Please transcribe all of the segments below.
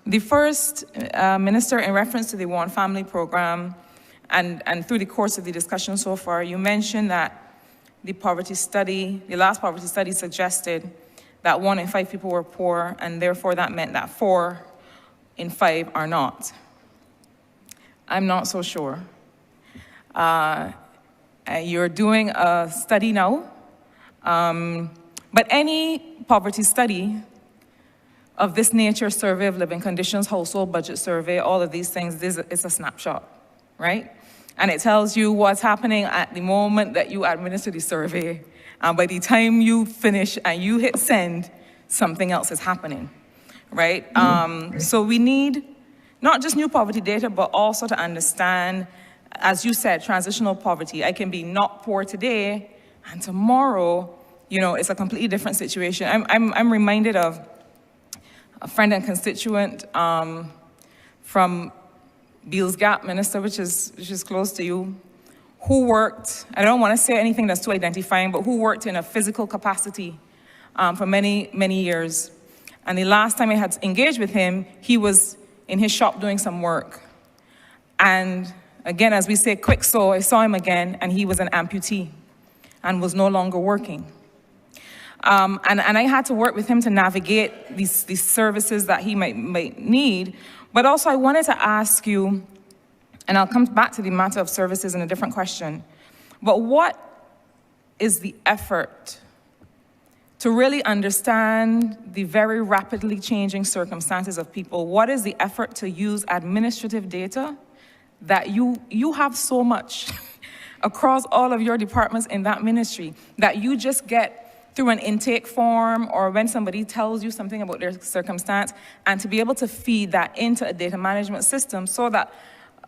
The first minister, in reference to the One Family program, and through the course of the discussion so far, you mentioned that the last poverty study suggested that 1 in 5 people were poor, and therefore that meant that 4 in 5 are not. I'm not so sure. You're doing a study now, but any poverty study of this nature, survey of living conditions, household budget survey, all of these things, it's a snapshot, right? And it tells you what's happening at the moment that you administer the survey. And by the time you finish and you hit send, something else is happening, right? So we need not just new poverty data, but also to understand, as you said, transitional poverty. I can be not poor today, and tomorrow, you know, it's a completely different situation. I'm reminded of a friend and constituent from Beals Gap, Minister, which is close to you, who worked, I don't want to say anything that's too identifying, but who worked in a physical capacity for many, many years. And the last time I had engaged with him, he was in his shop doing some work. And again, as we say, quick so, I saw him again, and he was an amputee and was no longer working. And I had to work with him to navigate these services that he might need. But also I wanted to ask you, and I'll come back to the matter of services in a different question, but what is the effort to really understand the very rapidly changing circumstances of people? What is the effort to use administrative data that you have so much across all of your departments in that ministry that you just get through an intake form or when somebody tells you something about their circumstance, and to be able to feed that into a data management system so that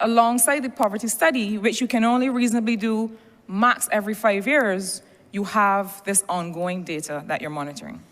alongside the poverty study, which you can only reasonably do max every 5 years, you have this ongoing data that you're monitoring.